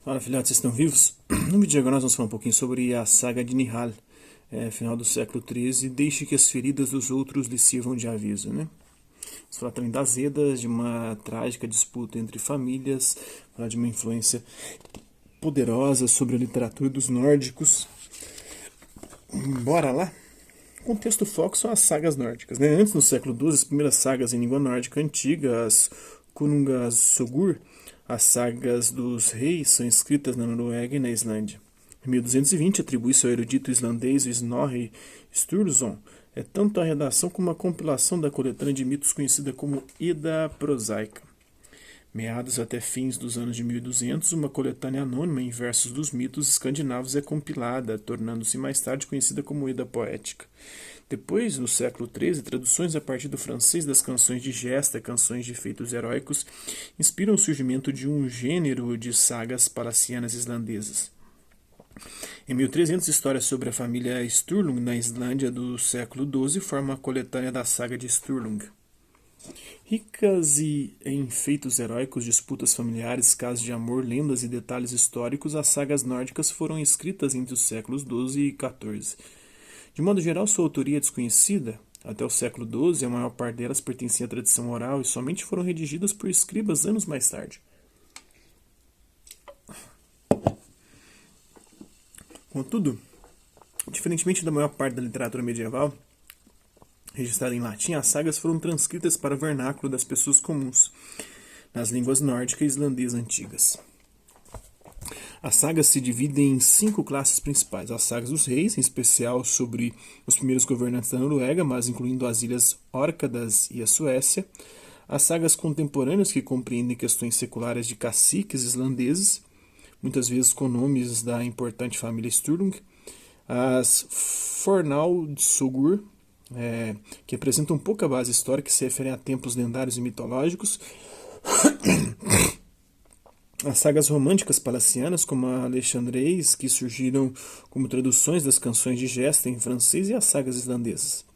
Fala, filhotes, vocês estão vivos? No vídeo de agora nós vamos falar um pouquinho sobre a saga de Nihal, final do século XIII. Deixe que as feridas dos outros lhe sirvam de aviso, né? Vamos falar também das Edas, de uma trágica disputa entre famílias, falar de uma influência poderosa sobre a literatura dos nórdicos. Bora lá? O contexto foco são as sagas nórdicas, né? Antes, no século XII, as primeiras sagas em língua nórdica antiga, as Konungasögur, as sagas dos reis, são escritas na Noruega e na Islândia. Em 1220, atribui-se ao erudito islandês Snorri Sturluson tanto a redação como a compilação da coletânea de mitos conhecida como Edda Prosaica. Meados até fins dos anos de 1200, uma coletânea anônima em versos dos mitos escandinavos é compilada, tornando-se mais tarde conhecida como Edda Poética. Depois, no século XIII, traduções a partir do francês das canções de gesta, canções de feitos heróicos, inspiram o surgimento de um gênero de sagas palacianas islandesas. Em 1300, histórias sobre a família Sturlung na Islândia do século XII formam a coletânea da saga de Sturlung. Ricas em feitos heróicos, disputas familiares, casos de amor, lendas e detalhes históricos, as sagas nórdicas foram escritas entre os séculos XII e XIV. De modo geral, sua autoria é desconhecida. Até o século XII, a maior parte delas pertencia à tradição oral e somente foram redigidas por escribas anos mais tarde. Contudo, diferentemente da maior parte da literatura medieval, registrada em latim, as sagas foram transcritas para o vernáculo das pessoas comuns, nas línguas nórdica e islandesa antigas. As sagas se dividem em 5 classes principais. As sagas dos reis, em especial sobre os primeiros governantes da Noruega, mas incluindo as ilhas Órcadas e a Suécia. As sagas contemporâneas, que compreendem questões seculares de caciques islandeses, muitas vezes com nomes da importante família Sturlung. As Fornaldsögur, que apresentam pouca base histórica e se referem a tempos lendários e mitológicos. As sagas românticas palacianas, como a Alexandreis, que surgiram como traduções das canções de gesta em francês, e as sagas islandesas.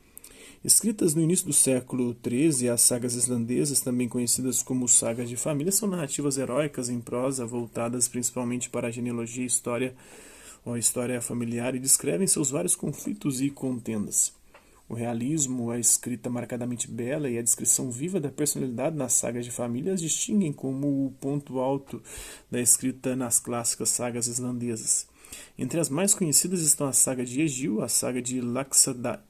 Escritas no início do século XIII, as sagas islandesas, também conhecidas como sagas de família, são narrativas heróicas em prosa, voltadas principalmente para a genealogia e história, ou a história familiar, e descrevem seus vários conflitos e contendas. O realismo, a escrita marcadamente bela e a descrição viva da personalidade nas sagas de família as distinguem como o ponto alto da escrita nas clássicas sagas islandesas. Entre as mais conhecidas estão a saga de Egil, a saga de Laxdaela,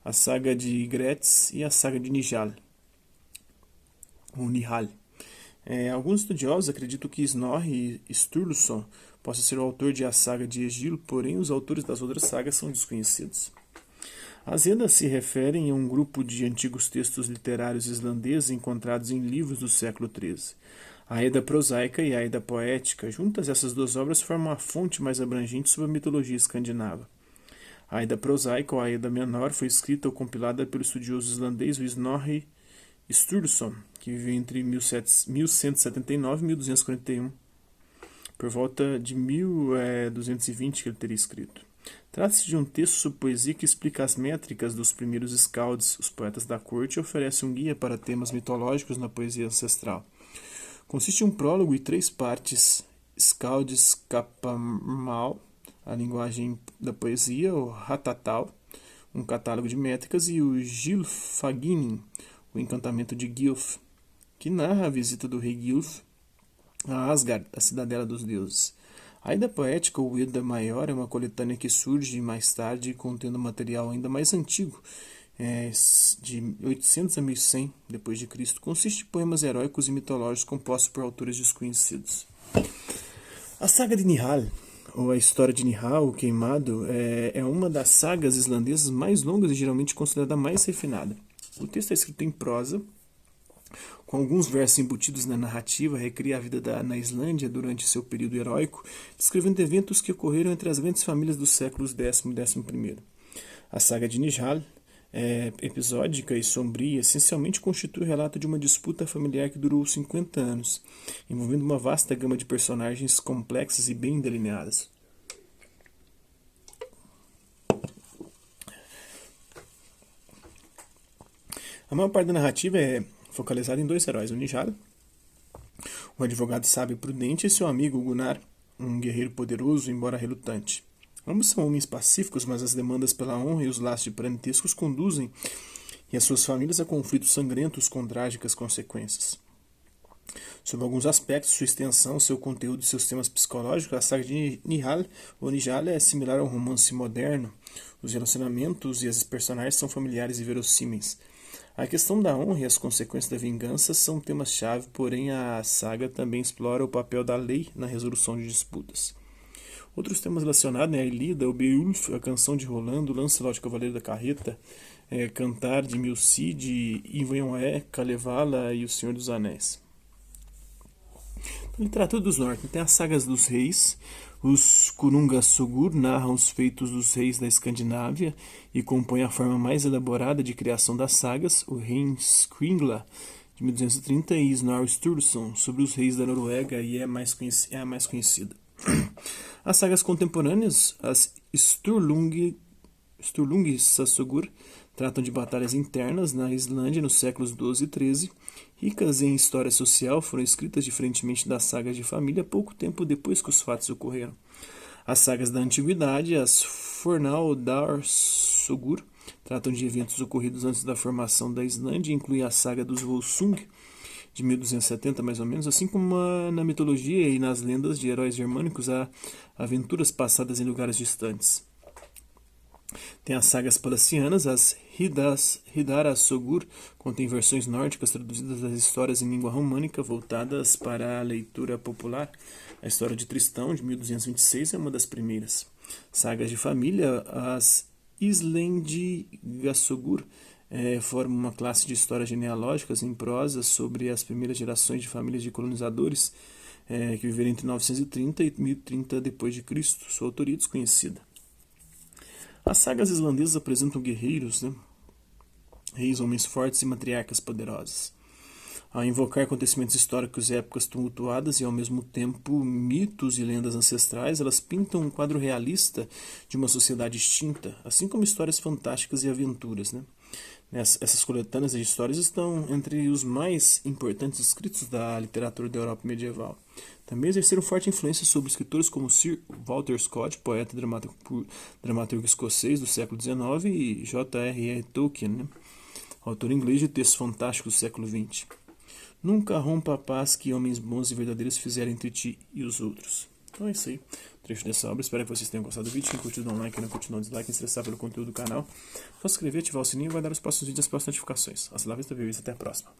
a saga de Gretz e a saga de Nihal. Alguns estudiosos acreditam que Snorri Sturluson possa ser o autor de A Saga de Egil, porém os autores das outras sagas são desconhecidos. As Eddas se referem a um grupo de antigos textos literários islandeses encontrados em livros do século XIII. A Edda Prosaica e a Edda Poética, juntas essas duas obras formam a fonte mais abrangente sobre a mitologia escandinava. A Edda Prosaica, ou a Edda Menor, foi escrita ou compilada pelo estudioso islandês Snorri Sturluson, que viveu entre 1179 e 1241. Por volta de 1220 que ele teria escrito. Trata-se de um texto sobre poesia que explica as métricas dos primeiros skalds, os poetas da corte, e oferece um guia para temas mitológicos na poesia ancestral. Consiste em um prólogo e 3 partes: Skalds Kapamal, a linguagem da poesia, o Hatatal, um catálogo de métricas, e o Gylfaginning, o encantamento de Gylf, que narra a visita do rei Gylf a Asgard, a cidadela dos deuses. A Edda Poética, ou Edda Maior, é uma coletânea que surge mais tarde, contendo material ainda mais antigo, de 800 a 1100 d.C. Consiste em poemas heróicos e mitológicos compostos por autores desconhecidos. A saga de Nihal, ou a história de Nihal, o Queimado, é uma das sagas islandesas mais longas e geralmente considerada a mais refinada. O texto é escrito em prosa, com alguns versos embutidos na narrativa, recria a vida na Islândia durante seu período heróico, descrevendo eventos que ocorreram entre as grandes famílias dos séculos X e XI. A saga de Nihal é episódica e sombria, essencialmente constitui o relato de uma disputa familiar que durou 50 anos, envolvendo uma vasta gama de personagens complexas e bem delineadas. A maior parte da narrativa é focalizada em 2 heróis, o Nihal, O advogado sábio e prudente é seu amigo Gunnar, um guerreiro poderoso, embora relutante. Ambos são homens pacíficos, mas as demandas pela honra e os laços de parentescos conduzem e as suas famílias a conflitos sangrentos com trágicas consequências. Sob alguns aspectos, sua extensão, seu conteúdo e seus temas psicológicos, a saga de Nihal é similar ao romance moderno. Os relacionamentos e as personagens são familiares e verossímeis. A questão da honra e as consequências da vingança são temas-chave, porém a saga também explora o papel da lei na resolução de disputas. Outros temas relacionados, a Ilíada, o Beowulf, a Canção de Rolando, Lancelot, Cavaleiro da Carreta, Cantar de Milcide, Ivanhoe, Kalevala e O Senhor dos Anéis. Literatura dos Nórdicos tem as sagas dos reis. Os Kunungasogur narram os feitos dos reis da Escandinávia e compõem a forma mais elaborada de criação das sagas. O Heimskringla, de 1230, e Snorri Sturluson, sobre os reis da Noruega, e é a mais conhecida. As sagas contemporâneas, as Sturlungasogur, tratam de batalhas internas na Islândia nos séculos XII e XIII. Ricas em história social, foram escritas diferentemente das sagas de família pouco tempo depois que os fatos ocorreram. As sagas da antiguidade, as Fornaldarsogur, tratam de eventos ocorridos antes da formação da Islândia e incluem a saga dos Volsung, de 1270 mais ou menos, assim como na mitologia e nas lendas de heróis germânicos há aventuras passadas em lugares distantes. Tem as sagas palacianas, as Hridarasogur, contém versões nórdicas traduzidas das histórias em língua românica voltadas para a leitura popular. A história de Tristão, de 1226, é uma das primeiras. Sagas de família, as Islendigasogur, formam uma classe de histórias genealógicas em prosa sobre as primeiras gerações de famílias de colonizadores que viveram entre 930 e 1030 d.C. Sua autoria é desconhecida. As sagas islandesas apresentam guerreiros, reis, homens fortes e matriarcas poderosas. Ao invocar acontecimentos históricos e épocas tumultuadas e, ao mesmo tempo, mitos e lendas ancestrais, elas pintam um quadro realista de uma sociedade extinta, assim como histórias fantásticas e aventuras. Essas coletâneas de histórias estão entre os mais importantes escritos da literatura da Europa medieval. Também exerceram forte influência sobre escritores como Sir Walter Scott, poeta e dramaturgo escocês do século XIX, e J.R.R. Tolkien, autor inglês de textos fantásticos do século XX. Nunca rompa a paz que homens bons e verdadeiros fizeram entre ti e os outros. Então é isso aí, trecho dessa obra. Espero que vocês tenham gostado do vídeo. Quem curtiu, dá um like, quem não curtiu, dá um dislike. Quem se interessar pelo conteúdo do canal, só se inscrever, ativar o sininho e vai dar os próximos vídeos e as próximas notificações. Até a próxima.